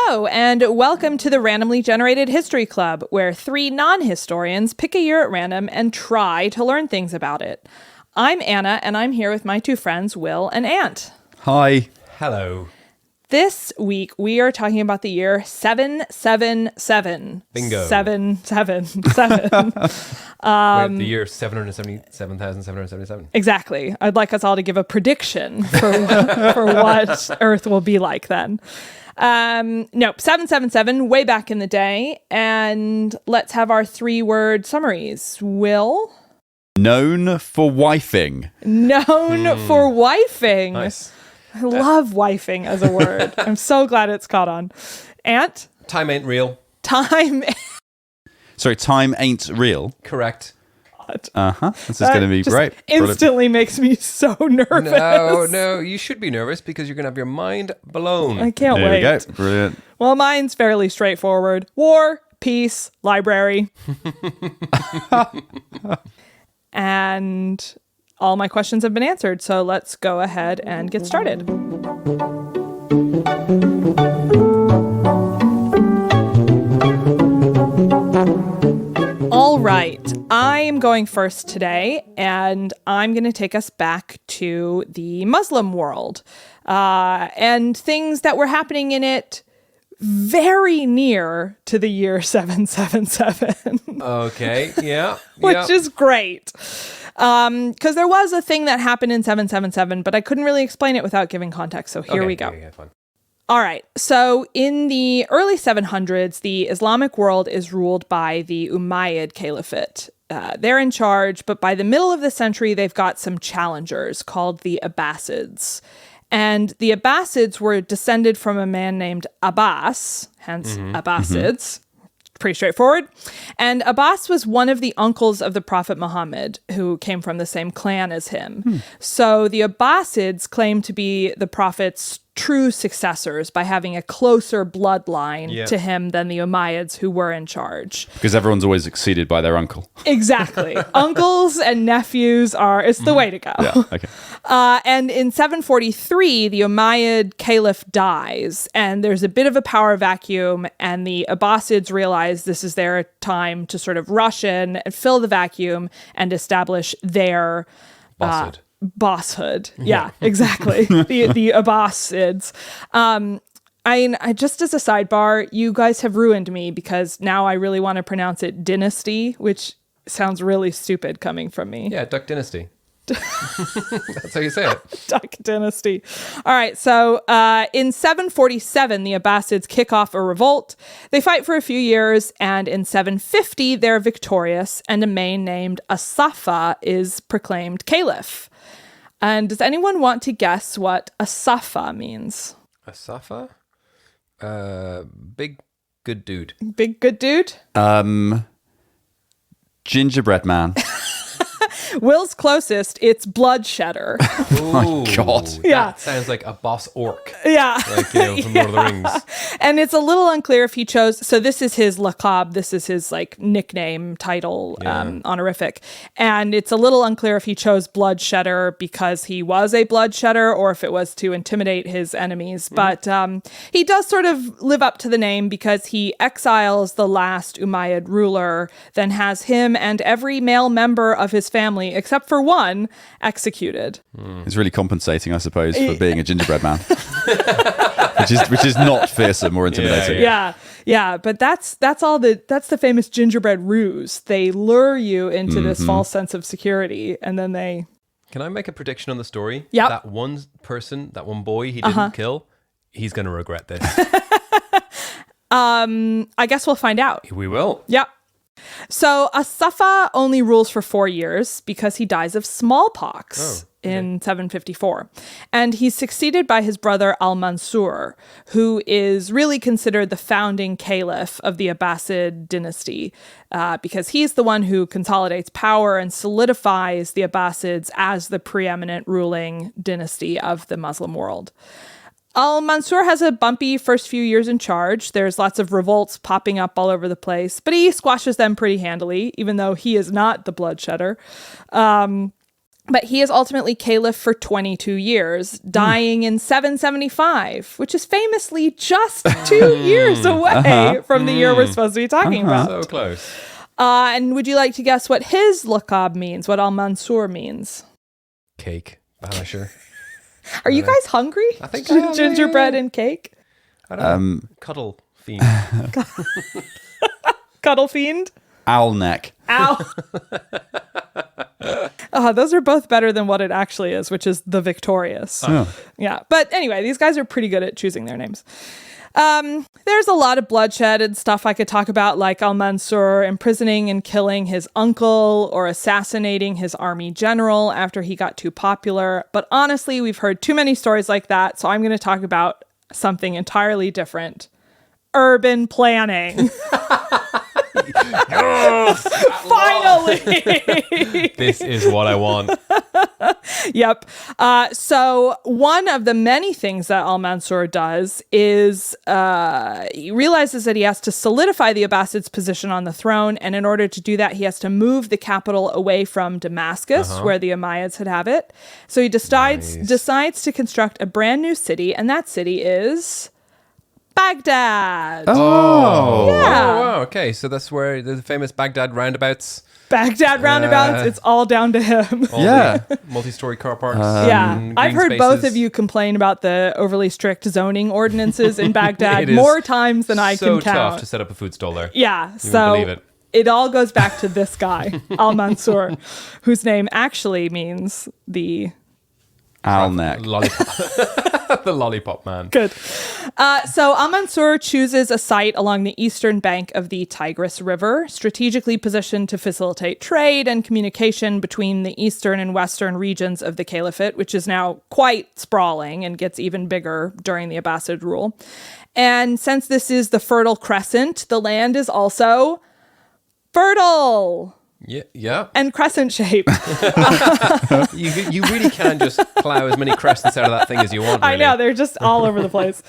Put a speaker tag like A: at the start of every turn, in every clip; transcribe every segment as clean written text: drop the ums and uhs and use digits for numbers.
A: Hello, and welcome to the Randomly Generated History Club, where three non-historians pick a year at random and try to learn things about it. I'm Anna, and I'm here with my two friends, Will and Ant.
B: Hi.
C: Hello.
A: This week, we are talking about the year 777.
C: Bingo.
A: 777.
C: Wait, the year 777,777.
A: Exactly. I'd like us all to give a prediction for what Earth will be like then. 777, way back in the day. And let's have our three-word summaries. Will?
B: Known for wifing.
A: Known for wifing.
C: Nice.
A: I love wifing as a word. I'm so glad it's caught on. Ant?
C: Time ain't real.
A: Time.
B: Sorry, time ain't real.
C: Correct.
B: This is going to be great.
A: Instantly makes me so nervous.
C: No, you should be nervous because you're going to have your mind blown.
A: I can't
B: There
A: wait.
B: we go. Brilliant.
A: Well, mine's fairly straightforward. War, peace, library. And all my questions have been answered, so let's go ahead and get started. All right, I am going first today, and I'm going to take us back to the Muslim world and things that were happening in it very near to the year 777.
C: Okay, yeah.
A: Which is great. Because there was a thing that happened in 777, but I couldn't really explain it without giving context, so here we go.
C: Okay, fine.
A: All right, so in the early 700s, the Islamic world is ruled by the Umayyad Caliphate. They're in charge, but by the middle of the century, they've got some challengers called the Abbasids. And the Abbasids were descended from a man named Abbas, hence Abbasids. Pretty straightforward. And Abbas was one of the uncles of the Prophet Muhammad, who came from the same clan as him. So the Abbasids claim to be the Prophet's true successors by having a closer bloodline to him than the Umayyads who were in charge.
B: Because everyone's always succeeded by their uncle.
A: Exactly. Uncles and nephews it's the way to go.
B: Yeah, okay.
A: And in 743, the Umayyad Caliph dies, and there's a bit of a power vacuum, and the Abbasids realize this is their time to sort of rush in and fill the vacuum and establish their bosshood. Yeah, exactly. the Abbasids. I just as a sidebar, you guys have ruined me because now I really want to pronounce it dynasty, which sounds really stupid coming from me.
C: Yeah, Duck Dynasty. That's how you say it.
A: Duck Dynasty. All right, so in 747, the Abbasids kick off a revolt. They fight for a few years, and in 750, they're victorious, and a man named Asafa is proclaimed caliph. And does anyone want to guess what Asafa means?
C: Asafa? Big good dude.
A: Big good dude?
B: Gingerbread man.
A: Will's closest, it's bloodshedder.
C: Oh
B: my God.
A: Yeah.
C: That sounds like a boss orc.
A: Yeah.
C: Like, from Lord of the Rings.
A: And it's a little unclear if he chose, so this is his laqab, this is his like nickname, title, honorific. And it's a little unclear if he chose bloodshedder because he was a bloodshedder or if it was to intimidate his enemies. But he does sort of live up to the name because he exiles the last Umayyad ruler, then has him and every male member of his family, except for one, executed.
B: He's really compensating, I suppose, for being a gingerbread man. which is not fearsome or intimidating.
A: Yeah, but that's the famous gingerbread ruse. They lure you into this false sense of security, and then they...
C: Can I make a prediction on the story?
A: Yep.
C: That one person, that one boy he didn't kill, he's going to regret this.
A: I guess we'll find out.
C: We will.
A: Yep. So Asafa only rules for 4 years because he dies of smallpox in 754. And he's succeeded by his brother Al-Mansur, who is really considered the founding caliph of the Abbasid dynasty, because he's the one who consolidates power and solidifies the Abbasids as the preeminent ruling dynasty of the Muslim world. Al-Mansur has a bumpy first few years in charge. There's lots of revolts popping up all over the place, but he squashes them pretty handily, even though he is not the bloodshedder. But he is ultimately caliph for 22 years, dying in 775, which is famously just 2 years away from the year we're supposed to be talking about.
C: So close.
A: And would you like to guess what his laqab means, what Al-Mansur means?
C: Cake. Banisher.
A: Are you guys hungry?
C: I think I am,
A: Gingerbread and cake?
C: I don't know. Cuddle fiend.
A: Cuddlefiend?
B: Owl neck.
A: Ow. Those are both better than what it actually is, which is the victorious. Yeah. But anyway, these guys are pretty good at choosing their names. There's a lot of bloodshed and stuff I could talk about, like Al-Mansur imprisoning and killing his uncle or assassinating his army general after he got too popular. But honestly, we've heard too many stories like that, so I'm going to talk about something entirely different. Urban planning. Finally!
C: This is what I want.
A: Yep. So one of the many things that Al-Mansur does is he realizes that he has to solidify the Abbasids' position on the throne. And in order to do that, he has to move the capital away from Damascus, where the Umayyads had have it. So he decides to construct a brand new city. And that city is Baghdad.
B: Oh.
A: Yeah.
C: Oh, wow. Okay, so that's where the famous Baghdad roundabouts.
A: Baghdad roundabouts, it's all down to him.
C: All
B: Yeah.
C: the multi-story car parks.
A: Yeah,
C: green
A: I've heard both
C: spaces.
A: of you complain about the overly strict zoning ordinances in Baghdad
C: It is
A: more times than I
C: so
A: can count.
C: tough to set up a food stall there.
A: Yeah,
C: wouldn't
A: so
C: believe it.
A: it all goes back to this guy, Al-Mansur, whose name actually means the
B: Owl neck.
C: Lollipop. The lollipop man.
A: good. So Al-Mansur chooses a site along the eastern bank of the Tigris River, strategically positioned to facilitate trade and communication between the eastern and western regions of the caliphate, which is now quite sprawling and gets even bigger during the Abbasid rule. And since this is the Fertile Crescent, the land is also fertile
C: Yeah.
A: and crescent shaped.
C: You really can just plow as many crescents out of that thing as you want. Really.
A: I know, they're just all over the place.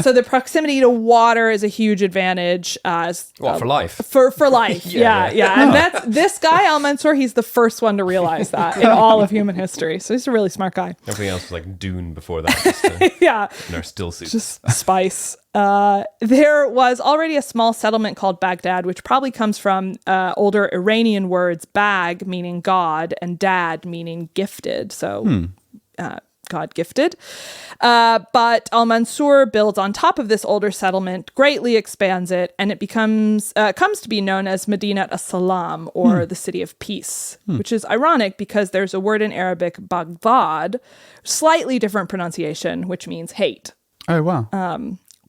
A: So the proximity to water is a huge advantage.
C: For life?
A: For life, yeah. And that's this guy, Al-Mansur, he's the first one to realize that in all of human history. So he's a really smart guy.
C: Everything else was like Dune before that. Just,
A: Yeah.
C: in our still suits.
A: Just spice. There was already a small settlement called Baghdad, which probably comes from older Iranian words, bag meaning God and dad meaning gifted. So God gifted. But Al-Mansur builds on top of this older settlement, greatly expands it, and it comes to be known as Medina as-Salam, or the city of peace, which is ironic because there's a word in Arabic, Baghdad, slightly different pronunciation, which means hate.
B: Oh, wow.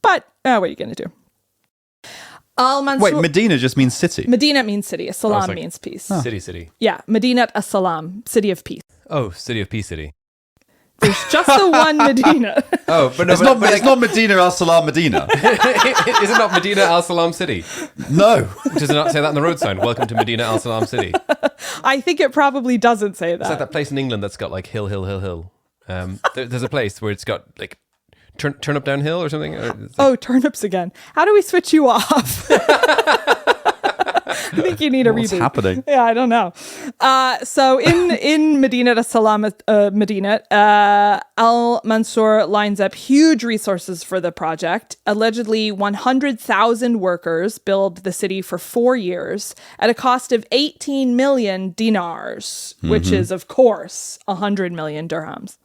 A: But what are you going to do? Al-Mansur.
B: Wait, Medina just means city.
A: Medina means city. As-Salam
C: like-
A: means peace.
C: City.
A: Yeah, Medina as-Salam, city of peace.
C: Oh, City of Peace City.
A: There's just the one Medina.
C: Oh, but no,
B: It's not Medina al-Salam Medina.
C: is it not Medina Al-Salam City?
B: No.
C: Does it not say that on the road sign? Welcome to Medina Al-Salam City.
A: I think it probably doesn't say
C: It's like
A: that.
C: that place in England that's got like hill. There's a place where it's got like Turnipdown Hill or something.
A: Oh, turnips again. How do we switch you off? I think you need a
B: What's
A: reboot.
B: happening?
A: Yeah, I don't know. So in Medina as-Salam, Al-Mansur lines up huge resources for the project. Allegedly, 100,000 workers build the city for 4 years at a cost of 18 million dinars, which is, of course, 100 million dirhams.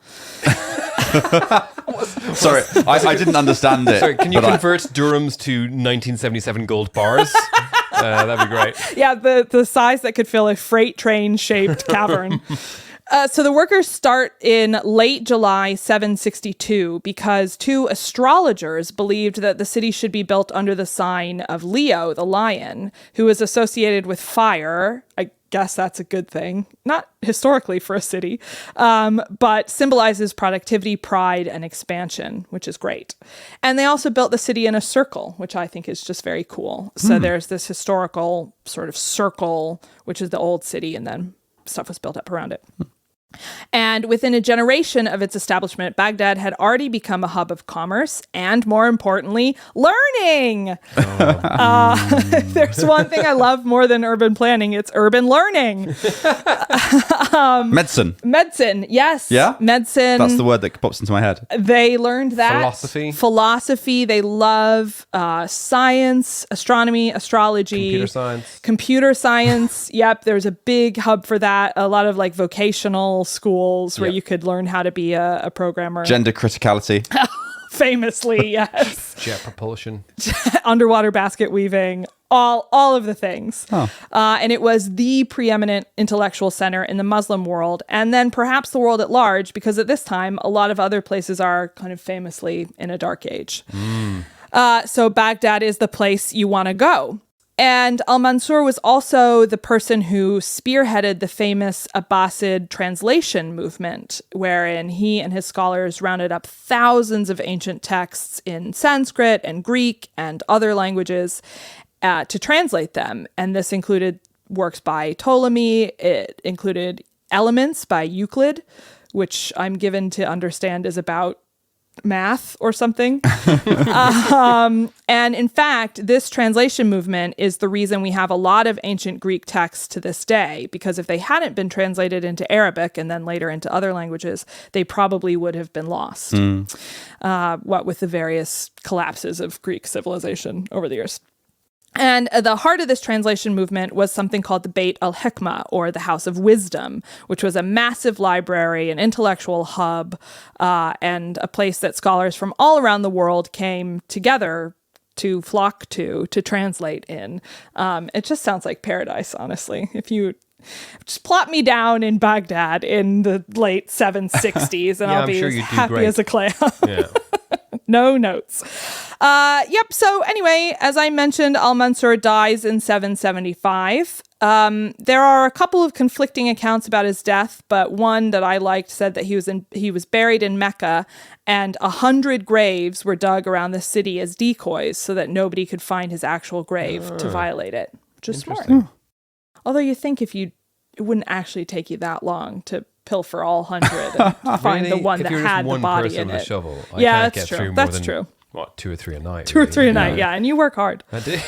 B: Sorry, I didn't understand it.
C: Sorry, can you
B: but
C: convert dirhams to 1977 gold bars? That'd be great.
A: Yeah, the size that could fill a freight train shaped cavern. So the workers start in late July 762 because 2 astrologers believed that the city should be built under the sign of Leo, the lion, who is associated with fire. I guess that's a good thing. Not historically for a city, but symbolizes productivity, pride, and expansion, which is great. And they also built the city in a circle, which I think is just very cool. So there's this historical sort of circle, which is the old city, and then stuff was built up around it. And within a generation of its establishment, Baghdad had already become a hub of commerce and, more importantly, learning. There's one thing I love more than urban planning. It's urban learning.
B: Medicine.
A: Yes.
B: Yeah?
A: Medicine.
B: That's the word that pops into my head.
A: They learned that.
C: Philosophy.
A: They love science, astronomy, astrology. Computer science. Yep. There's a big hub for that. A lot of like vocational schools where you could learn how to be a programmer.
B: Gender criticality.
A: Famously, yes.
C: Jet propulsion.
A: Underwater basket weaving. All of the things. And it was the preeminent intellectual center in the Muslim world, and then perhaps the world at large, because at this time, a lot of other places are kind of famously in a dark age. So Baghdad is the place you want to go. And Al-Mansur was also the person who spearheaded the famous Abbasid translation movement, wherein he and his scholars rounded up thousands of ancient texts in Sanskrit and Greek and other languages to translate them. And this included works by Ptolemy. It included Elements by Euclid, which I'm given to understand is about math or something. And in fact, this translation movement is the reason we have a lot of ancient Greek texts to this day, because if they hadn't been translated into Arabic and then later into other languages, they probably would have been lost. What with the various collapses of Greek civilization over the years. And the heart of this translation movement was something called the Beit al-Hikmah, or the House of Wisdom, which was a massive library, an intellectual hub, and a place that scholars from all around the world came together to flock to translate in. It just sounds like paradise, honestly. If you just plop me down in Baghdad in the late 760s, and I'll be as happy as a clam.
C: Yeah.
A: No notes. So anyway, as I mentioned, Al-Mansur dies in 775. There are a couple of conflicting accounts about his death, but one that I liked said that he was buried in Mecca, and 100 graves were dug around the city as decoys so that nobody could find his actual grave to violate it, which is smart. Although you think it wouldn't actually take you that long to pilfer all 100 and find the one that had the body in it.
C: Shovel,
A: that's true. That's true.
C: What, 2 or 3 a night?
A: 2 or 3 a night, yeah. And you work hard.
C: I do.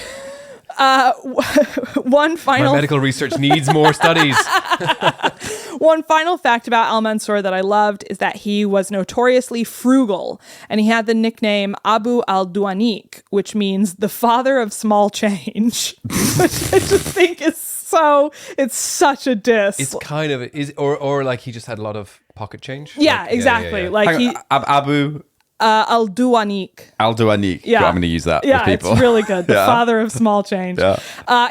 A: One final...
C: My medical research needs more studies.
A: One final fact about Al-Mansur that I loved is that he was notoriously frugal, and he had the nickname Abu al-Duanik, which means the father of small change, which I just think is it's such a diss.
C: It's kind of, or like he just had a lot of pocket change.
A: Yeah, exactly. Like
B: Abu...
A: Al-Duanik.
B: Al-Duanik.
A: Yeah.
B: I'm going to use that
A: with
B: people.
A: It's really good. The father of small change.
B: Yeah.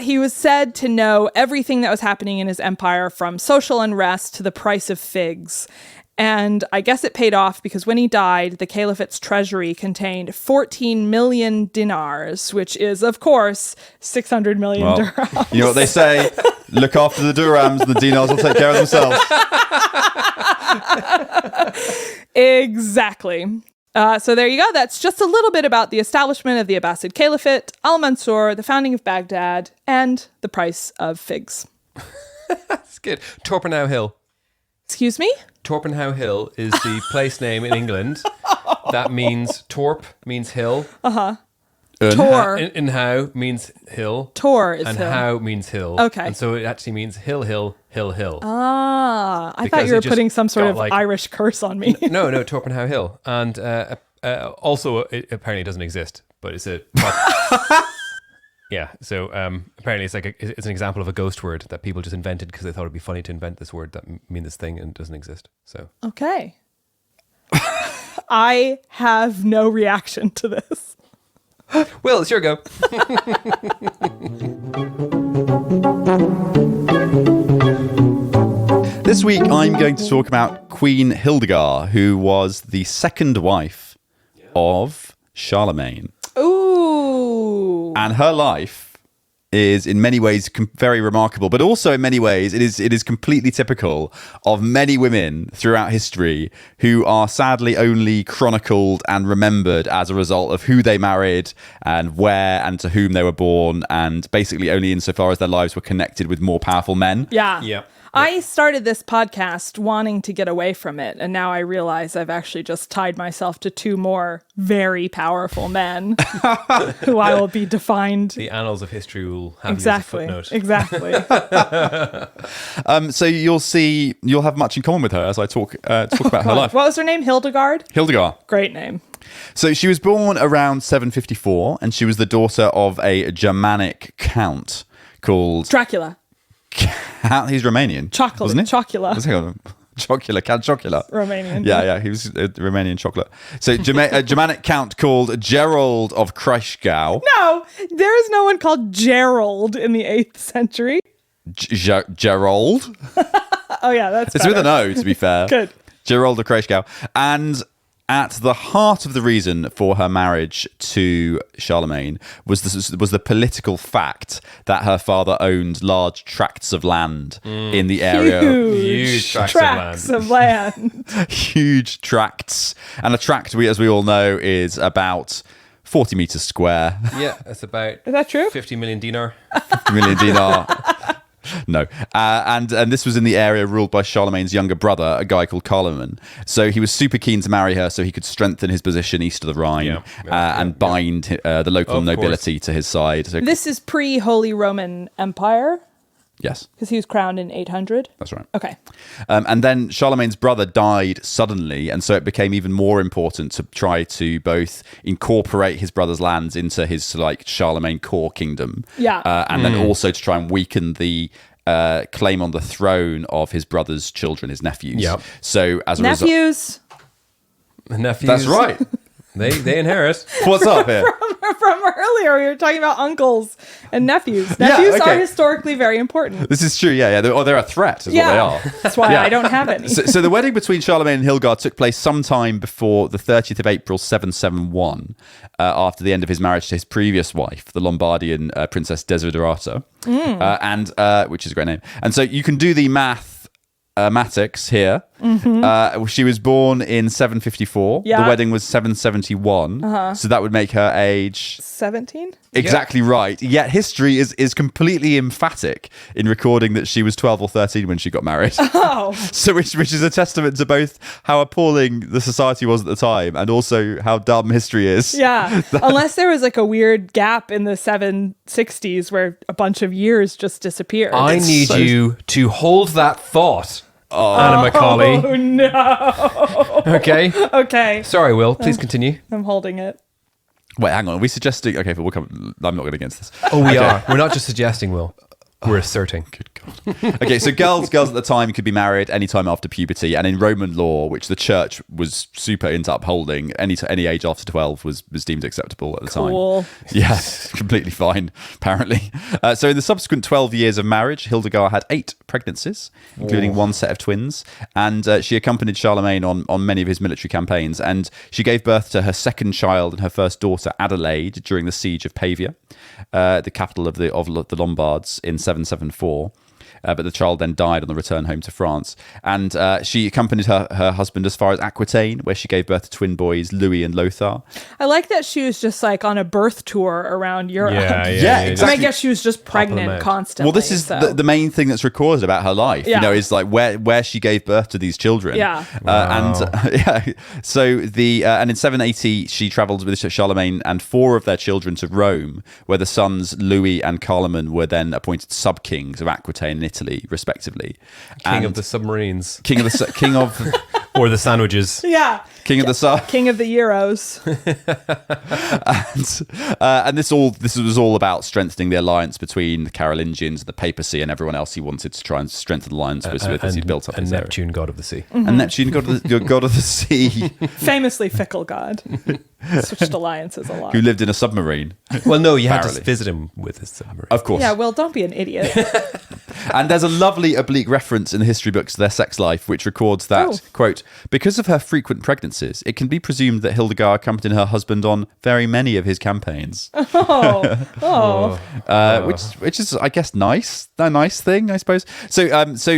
A: He was said to know everything that was happening in his empire, from social unrest to the price of figs. And I guess it paid off, because when he died, the caliphate's treasury contained 14 million dinars, which is, of course, 600 million dirhams.
B: You know what they say? Look after the dirhams and the dinars will take care of themselves.
A: Exactly. So there you go. That's just a little bit about the establishment of the Abbasid Caliphate, Al-Mansur, the founding of Baghdad, and the price of figs.
C: That's good. Turnipdown Hill.
A: Excuse me?
C: Turnipdown Hill is the place name in England that means Torp means hill.
A: Tor.
C: In how means hill.
A: Tor is
C: and
A: hill.
C: how means hill.
A: Okay.
C: And so it actually means hill, hill, hill, hill.
A: Ah, I
C: Because
A: thought you were
C: it just
A: putting some sort of
C: got, like-
A: Irish curse on me.
C: No, Turnipdown Hill. And also, it apparently doesn't exist, but it's a... Yeah, so apparently it's an example of a ghost word that people just invented because they thought it'd be funny to invent this word that mean this thing and it doesn't exist. So
A: Okay. I have no reaction to this.
C: Will, it's your go.
B: This week I'm going to talk about Queen Hildegard, who was the second wife of Charlemagne.
A: Ooh.
B: And her life is in many ways very remarkable, but also in many ways it is completely typical of many women throughout history who are sadly only chronicled and remembered as a result of who they married and where and to whom they were born, and basically only insofar as their lives were connected with more powerful men.
A: Yeah. I started this podcast wanting to get away from it, and now I realize I've actually just tied myself to two more very powerful men who I will be defined.
C: The annals of history will have you as a footnote.
A: Exactly.
B: So you'll have much in common with her as I talk about her life.
A: What was her name? Hildegard?
B: Hildegard.
A: Great name.
B: So she was born around 754, and she was the daughter of a Germanic count called...
A: Dracula.
B: He's Romanian, wasn't he?
A: Chocula.
B: Count Chocula.
A: Romanian.
B: Yeah, he was a Romanian chocolate. So a Germanic count called Gerald of Kremsmünster.
A: No, there is no one called Gerald in the 8th century.
B: Gerald?
A: Oh yeah, that's
B: It's
A: better.
B: with an O, to be fair.
A: Good.
B: Gerald of Kremsmünster. And at the heart of the reason for her marriage to Charlemagne was the political fact that her father owned large tracts of land in the area.
A: Huge tracts of land.
B: Huge tracts. And a tract, as we all know, is about 40 meters square.
C: Yeah, that's about...
A: Is that true?
C: 50 million dinar.
B: 50 million dinar. No. And this was in the area ruled by Charlemagne's younger brother, a guy called Carloman. So he was super keen to marry her so he could strengthen his position east of the Rhine and bind the local nobility to his side. So,
A: This is pre-Holy Roman Empire?
B: yes.
A: Because he was crowned in 800?
B: That's right.
A: Okay.
B: And then Charlemagne's brother died suddenly, and so it became even more important to try to both incorporate his brother's lands into his Charlemagne core kingdom, and then also to try and weaken the claim on the throne of his brother's children, his nephews.
C: Yep.
B: So as a
A: Nephews.
C: Nephews.
B: That's right.
C: They inherit.
B: What's up here?
A: From earlier, we were talking about uncles and nephews. Nephews are historically very important.
B: This is true, yeah. They're a threat, is what they are.
A: That's why I don't have any.
B: So the wedding between Charlemagne and Hildegard took place sometime before the 30th of April, 771, after the end of his marriage to his previous wife, the Lombardian Princess Desiderata, and which is a great name. And so you can do the mathematics here. She was born in 754. The wedding was 771. So that would make her age
A: 17?
B: Exactly right. Yet history is completely emphatic in recording that she was 12 or 13 when she got married.
A: Oh.
B: So which is a testament to both how appalling the society was at the time and also how dumb history is.
A: Yeah. Unless there was a weird gap in the 760s where a bunch of years just disappeared.
C: I need you to hold that thought, Anna Macaulay.
A: Oh, no.
C: Okay?
A: Okay.
C: Sorry, Will. Please continue.
A: I'm holding it.
B: Wait, hang on. Are we suggesting... Okay, but I'm not going against this.
C: Oh, we are. We're not just suggesting, Will. We're asserting.
B: Good God. Okay, so girls at the time could be married anytime after puberty, and in Roman law, which the church was super into upholding, any age after 12 was deemed acceptable at the
A: Cool.
B: time. Yeah, completely fine, apparently. So in the subsequent 12 years of marriage, Hildegard had 8 pregnancies, including one set of twins, and she accompanied Charlemagne on many of his military campaigns, and she gave birth to her second child and her first daughter, Adelaide, during the siege of Pavia, the capital of the Lombards, in 774. But the child then died on the return home to France. And she accompanied her husband as far as Aquitaine, where she gave birth to twin boys, Louis and Lothar.
A: I like that she was just on a birth tour around Europe.
B: Yeah,
A: And
B: exactly.
A: I guess she was just pregnant constantly.
B: Well, this is the main thing that's recorded about her life, is where she gave birth to these children.
A: Yeah.
B: So and in 780, she traveled with Charlemagne and 4 of their children to Rome, where the sons Louis and Carloman were then appointed sub-kings of Aquitaine and Italy, respectively.
C: King of the submarines.
B: King of
C: or the sandwiches.
A: Yeah.
B: King of the
A: King of the Euros.
B: and this was all about strengthening the alliance between the Carolingians and the papacy and everyone else he wanted to try and strengthen the alliance with as he built up his
C: Neptune, god of the sea.
B: And Neptune, god of the sea.
A: Famously fickle god. Switched alliances a lot.
B: Who lived in a submarine.
C: Well, no, you had to visit him with his submarine.
B: Of course.
A: Yeah, Will, don't be an idiot.
B: And there's a lovely oblique reference in the history books to their sex life, which records that, quote, because of her frequent pregnancies, it can be presumed that Hildegard accompanied her husband on very many of his campaigns. Which is, I guess, nice. A nice thing, I suppose. So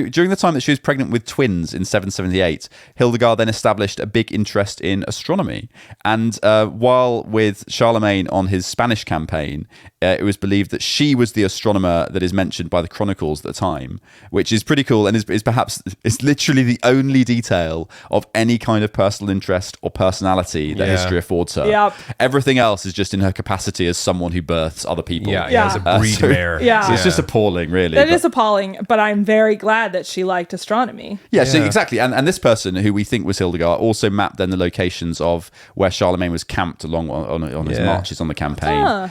B: during the time that she was pregnant with twins in 778, Hildegard then established a big interest in astronomy. And while with Charlemagne on his Spanish campaign, it was believed that she was the astronomer that is mentioned by the chronicles at the time, which is pretty cool and is perhaps literally the only detail of any kind of personal interest or personality that history affords her.
A: Yep.
B: Everything else is just in her capacity as someone who births other people.
C: As a breed mare.
B: So it's just appalling, really.
A: That is appalling, but I'm very glad that she liked astronomy.
B: So exactly. And this person, who we think was Hildegard, also mapped then the locations of where Charlemagne was camped along on his marches on the campaign.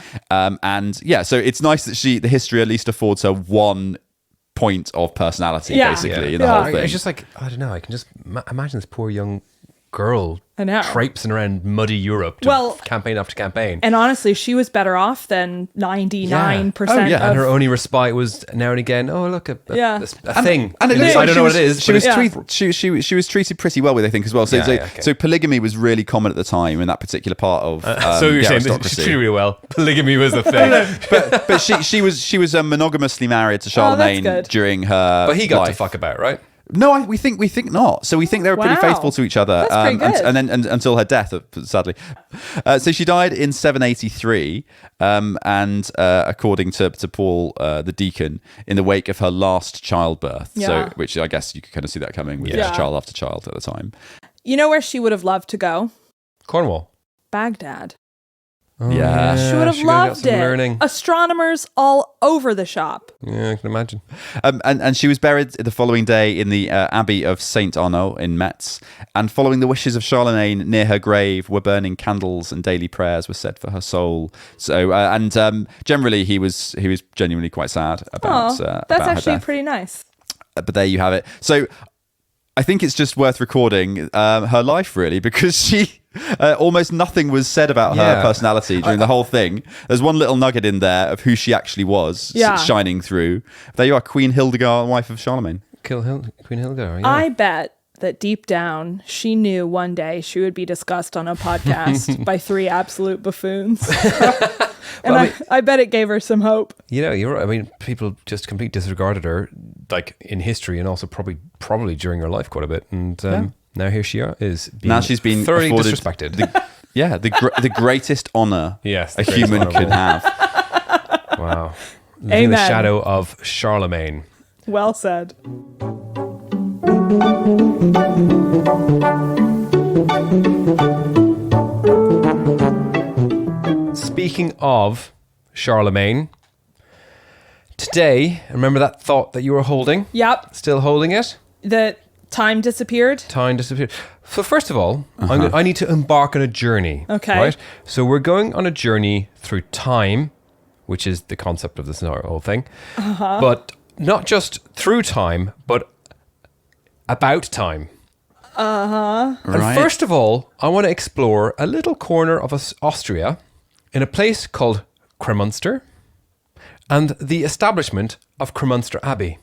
B: So it's nice that the history at least affords her one point of personality, basically, in the whole thing.
C: It's just like, I don't know, I can just imagine this poor young girl traipsing around muddy Europe to campaign after campaign.
A: And honestly, she was better off than 99%.
C: And her only respite was now and again, look, a thing.
B: And
C: I don't know what it is.
B: She was treated pretty well with, I think, as well. So polygamy was really common at the time in that particular part of
C: so you're saying
B: aristocracy.
C: she treated really well. Polygamy was the thing.
B: But she was monogamously married to Charlemagne during her
C: But he got
B: life.
C: to fuck about, right?
B: No, we think not. So we think they were pretty faithful to each other, and then until her death, sadly. So she died in 783, and according to Paul the deacon, in the wake of her last childbirth. So, which I guess you could kind of see that coming with child after child at the time.
A: You know where she would have loved to go?
C: Cornwall.
A: Baghdad.
B: She
A: would have loved it. Learning. Astronomers all over the shop.
C: Yeah, I can imagine.
B: And she was buried the following day in the Abbey of Saint Arnaud in Metz. And following the wishes of Charlemagne, near her grave were burning candles and daily prayers were said for her soul. So generally he was genuinely quite sad about
A: that's
B: about
A: actually
B: her death.
A: pretty nice.
B: But there you have it. So I think it's just worth recording her life, really, because she almost nothing was said about her personality during the whole thing. There's one little nugget in there of who she actually was shining through. There you are, Queen Hildegard, wife of Charlemagne.
C: Queen Hildegard, yeah.
A: I bet that deep down she knew one day she would be discussed on a podcast by three absolute buffoons. And I bet it gave her some hope.
C: You're right. I mean, people just completely disregarded her, like in history, and also probably during her life quite a bit. And now here she is.
B: Now she's been
C: thoroughly disrespected.
B: The greatest honor a human could have.
C: Wow. Living in the shadow of Charlemagne.
A: Well said.
C: Speaking of Charlemagne, today, remember that thought that you were holding?
A: Yep.
C: Still holding it?
A: The time disappeared?
C: Time disappeared. So first of all, I need to embark on a journey.
A: Okay.
C: Right? So we're going on a journey through time, which is the concept of this whole thing. But not just through time, but about time.
B: Right.
C: And first of all, I want to explore a little corner of Austria in a place called Kremsmünster and the establishment of Kremsmünster Abbey.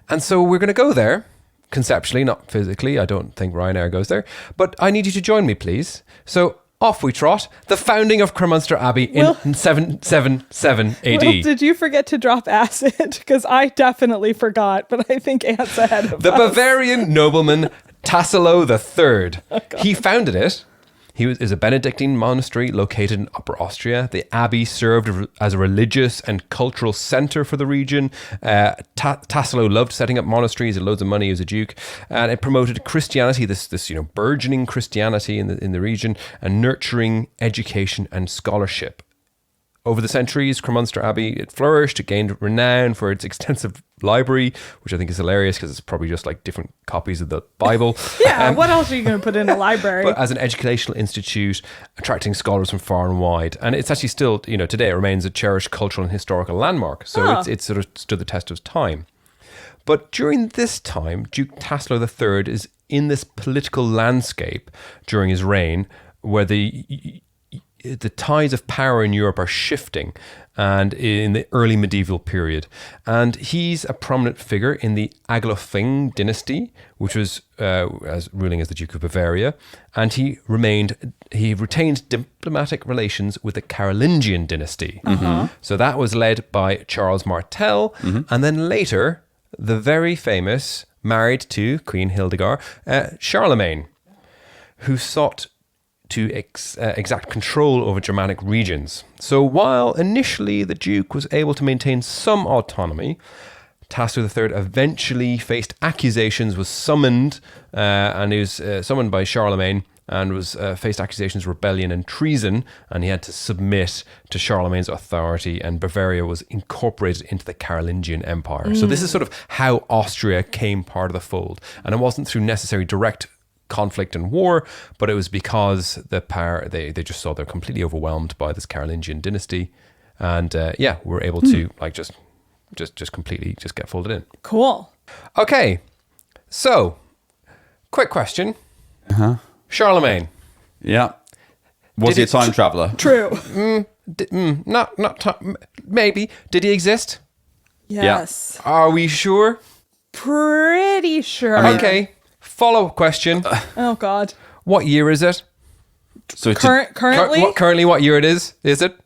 C: And so we're going to go there, conceptually, not physically. I don't think Ryanair goes there. But I need you to join me, please. So off we trot. The founding of Kremsmünster Abbey in 777 AD.
A: Will, did you forget to drop acid? Because I definitely forgot, but I think Ant's ahead of
C: The
A: us.
C: Bavarian nobleman Tassilo III. He founded it. He is a Benedictine monastery located in Upper Austria. The abbey served as a religious and cultural center for the region. Tassilo loved setting up monasteries. He had loads of money. He was a duke, and it promoted Christianity, this burgeoning Christianity in the region, and nurturing education and scholarship. Over the centuries, Kremsmünster Abbey, it flourished. It gained renown for its extensive library, which I think is hilarious because it's probably just like different copies of the Bible.
A: What else are you going to put in a library?
C: But as an educational institute, attracting scholars from far and wide. And it's actually still, today it remains a cherished cultural and historical landmark. So it's sort of stood the test of time. But during this time, Duke Tassilo III is in this political landscape during his reign where the the tides of power in Europe are shifting, and in the early medieval period. And he's a prominent figure in the Agloving dynasty, which was ruling as the Duke of Bavaria. And he retained diplomatic relations with the Carolingian dynasty. So that was led by Charles Martel, and then later the very famous, married to Queen Hildegard, Charlemagne, who sought to exact control over Germanic regions. So while initially the Duke was able to maintain some autonomy, Tasso III eventually faced accusations, was summoned, and he was summoned by Charlemagne, and was faced accusations of rebellion and treason, and he had to submit to Charlemagne's authority, and Bavaria was incorporated into the Carolingian Empire. So this is sort of how Austria came part of the fold, and it wasn't through necessary direct conflict and war, but it was because the power they just saw they're completely overwhelmed by this Carolingian dynasty, and were able to just completely just get folded in.
A: Cool.
C: Okay, so quick question. Charlemagne.
B: Yeah. Was he a time traveler?
A: True.
C: Maybe. Did he exist?
A: Yes.
C: Are we sure?
A: Pretty sure.
C: Okay. Follow-up question.
A: Oh, God.
C: What year is it?
B: So
A: Currently?
C: Currently, what year it is? Is it?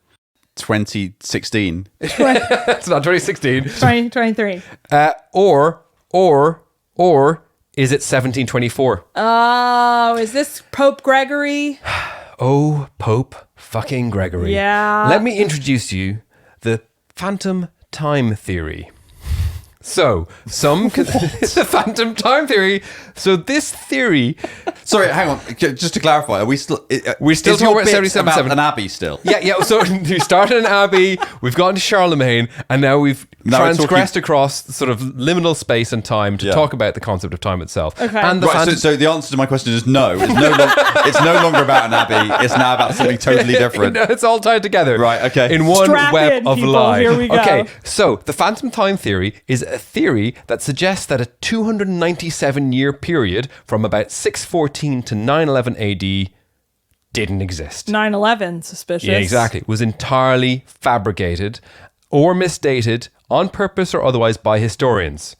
B: 2016.
C: It's not 2016.
A: 2023.
C: Or is it 1724?
A: Oh, is this Pope Gregory?
C: Oh, Pope fucking Gregory.
A: Yeah.
C: Let me introduce you the phantom time theory. So, the phantom time theory. So this theory...
B: Sorry, hang on. Just to clarify, are we still...
C: We're still talking about 77.
B: An abbey still?
C: Yeah. So we started an abbey, we've gotten to Charlemagne, and now we've transgressed across sort of liminal space and time to talk about the concept of time itself.
A: Okay.
C: And
B: so the answer to my question is no. It's no longer about an abbey. It's now about something totally different.
C: It's all tied together.
B: Right, okay.
C: In one
A: Strap
C: web
A: in,
C: of
A: people.
C: lie.
A: Here we go.
C: Okay, so the phantom time theory is a theory that suggests that a 297-year period from about 614 to 911 AD didn't exist.
A: 9/11, suspicious.
C: Yeah, exactly. Was entirely fabricated or misdated on purpose or otherwise by historians.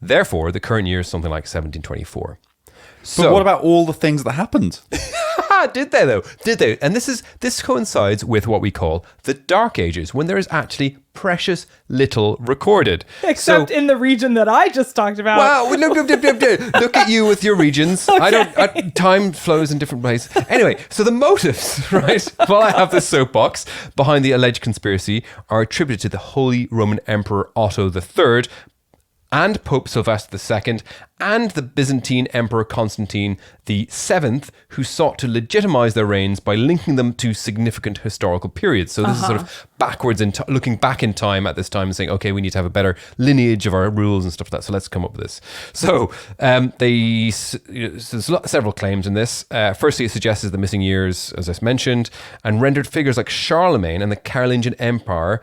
C: Therefore, the current year is something like 1724.
B: But what about all the things that happened?
C: Did they though? Did they? And this coincides with what we call the Dark Ages, when there is actually precious little recorded.
A: Except in the region that I just talked about.
C: Wow, look at you with your regions.
A: Okay.
C: Time flows in different ways. Anyway, so the motives, right, while I have this soapbox, behind the alleged conspiracy are attributed to the Holy Roman Emperor Otto III, and Pope Sylvester II, and the Byzantine Emperor Constantine VII, who sought to legitimize their reigns by linking them to significant historical periods. So this is sort of backwards in looking back in time at this time and saying, okay, we need to have a better lineage of our rules and stuff like that. So let's come up with this. So there's several claims in this. Firstly, it suggests the missing years, as I mentioned, and rendered figures like Charlemagne and the Carolingian Empire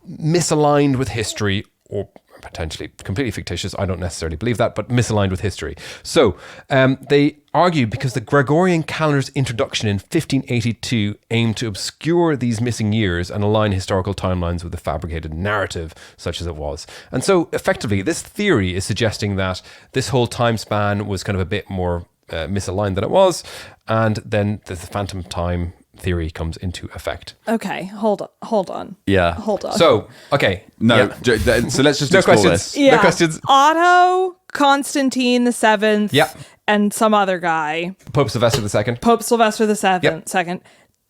C: misaligned with history, or potentially completely fictitious. I don't necessarily believe that, but misaligned with history. So they argue because the Gregorian calendar's introduction in 1582 aimed to obscure these missing years and align historical timelines with the fabricated narrative, such as it was. And so effectively, this theory is suggesting that this whole time span was kind of a bit more misaligned than it was, and then the phantom time theory comes into effect.
A: Okay, hold on.
B: Yeah.
A: Hold on.
C: So, okay.
B: No,
C: Yeah.
B: so let's just
C: No
B: explore
C: questions.
B: this.
A: Yeah.
C: No questions.
A: Otto, Constantine VII,
C: Yeah.
A: and some other guy,
C: Pope Sylvester II.
A: Pope Sylvester II,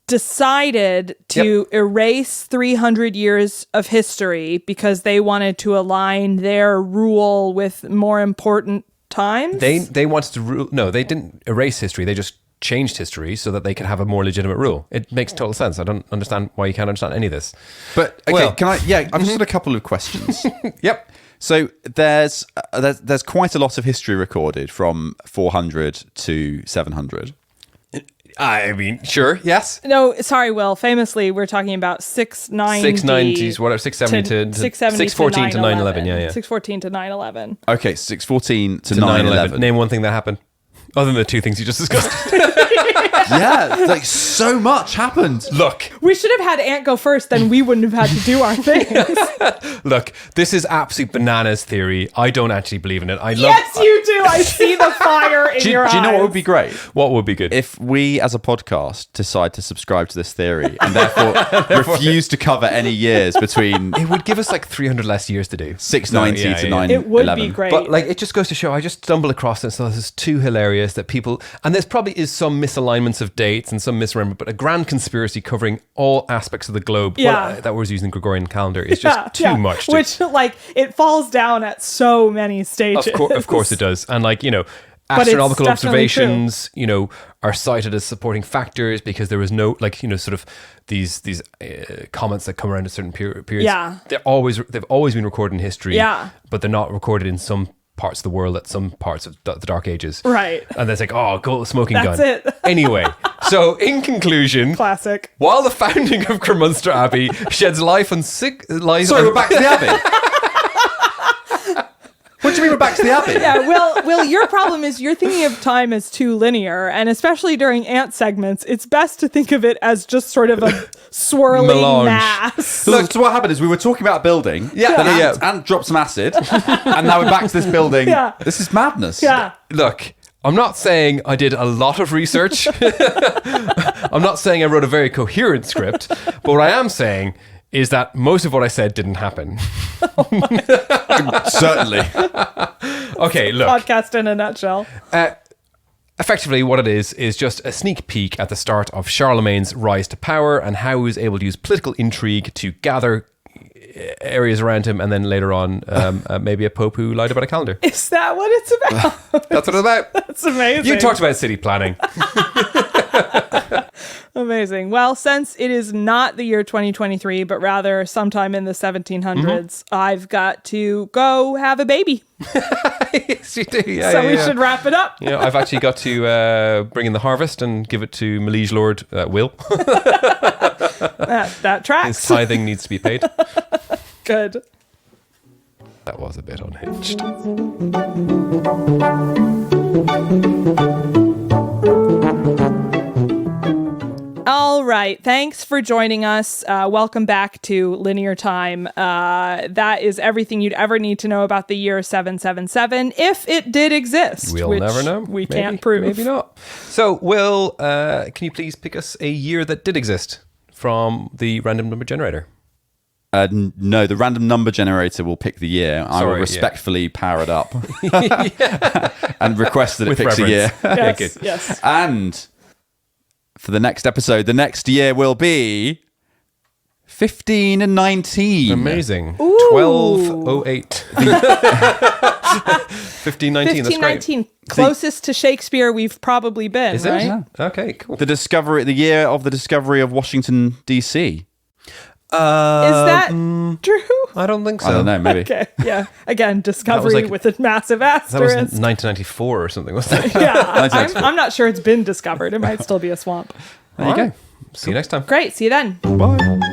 A: decided to erase 300 years of history because they wanted to align their rule with more important times.
C: They wanted to rule. No, they didn't erase history. They just changed history so that they could have a more legitimate rule. It makes total sense. I don't understand why you can't understand any of this.
B: But okay,
C: Well,
B: can I? Yeah, I've just got a couple of questions.
C: Yep.
B: So there's quite a lot of history recorded from 400 to 700.
C: I mean, sure, yes.
A: No, sorry, Will. Famously, we're talking about 690.
C: 690s, whatever, 670 to 614 to 911. Yeah.
A: 614 to 911.
B: Okay, 614 to
C: 911.
B: 911.
C: Name one thing that happened. Other than the two things you just discussed.
B: Yeah, like so much happened.
C: Look,
A: We should have had Ant go first, then we wouldn't have had to do our things.
C: look, this is absolute bananas theory. I don't actually believe in it.
A: Yes, you do. I see the fire in your eyes.
B: Do you know what would be great?
C: What would be good?
B: If we, as a podcast, decide to subscribe to this theory and therefore refuse to cover any years between
C: It would give us like 300 less years to do.
B: 690
C: Yeah,
B: to
C: yeah.
B: 911.
A: It would be great.
C: But like, it just goes to show, I just stumbled across this. So there's two hilarious that people, and there's probably is some misalignments of dates and some misremember, but a grand conspiracy covering all aspects of the globe that was using the Gregorian calendar is just too much.
A: Which, like, it falls down at so many stages.
C: Of course it does. And like,
A: But it's
C: astronomical
A: definitely
C: observations, are cited as supporting factors because there was no, like, sort of these comments that come around at certain periods.
A: Yeah.
C: They've always been recorded in history.
A: Yeah.
C: But they're not recorded in some parts of the world at some parts of the Dark Ages.
A: Right.
C: And it's like, oh, go smoking gun.
A: That's it.
C: Anyway, so in conclusion,
A: Classic.
C: while the founding of Kremsmünster Abbey sheds light on
B: Sorry, we're back to the Abbey. What do you mean we're back to the Abbey?
A: Yeah, Will, your problem is you're thinking of time as too linear, and especially during Ant segments, it's best to think of it as just sort of a swirling
C: Melange.
A: mass.
B: So what happened is we were talking about a building. Then Ant dropped some acid, and now we're back to this building.
A: Yeah.
B: This is madness.
A: Yeah.
C: Look, I'm not saying I did a lot of research. I'm not saying I wrote a very coherent script, but what I am saying is that most of what I said didn't happen.
B: Certainly.
C: Okay, look.
A: Podcast in a nutshell.
C: Effectively, what it is just a sneak peek at the start of Charlemagne's rise to power and how he was able to use political intrigue to gather areas around him, and then later on, maybe a pope who lied about a calendar.
A: Is that what it's about?
C: That's what it's about.
A: That's amazing.
C: You talked about city planning.
A: Amazing. Well, since it is not the year 2023, but rather sometime in the 1700s, I've got to go have a baby.
C: Yes, you do. Yeah,
A: So we should wrap it up.
C: I've actually got to bring in the harvest and give it to my liege lord, Will.
A: That tracks.
C: His tithing needs to be paid.
A: Good.
C: That was a bit unhinged.
A: All right. Thanks for joining us. Welcome back to Linear Time. That is everything you'd ever need to know about the year 777, if it did exist.
C: We'll
A: which
C: never know.
A: We
C: Maybe,
A: can't prove.
C: Maybe not. So, Will, can you please pick us a year that did exist from the random number generator?
B: No, the random number generator will pick the year. I will
C: Sorry,
B: respectfully power it up and request that it
C: With
B: picks a year.
C: reverence.
A: Yes,
C: good.
A: yes.
B: And for the next episode, the next year will be 15 and 19.
C: Amazing.
A: Ooh.
C: 1208. 1519. That's great.
A: 1519. Closest to Shakespeare we've probably been,
C: Is it?
A: right?
B: Yeah.
C: Okay, cool.
B: The year of the discovery of Washington, D.C.
A: Is that true?
C: I don't think so.
B: I don't know, maybe.
A: Okay, yeah. Again, discovery
C: like-
A: with a massive
C: That was
A: asterisk.
C: 1994 or something, wasn't it?
A: Yeah, I'm not sure it's been discovered. It might still be a swamp.
B: There you go.
C: See you next time.
A: Great. See you then.
B: Bye.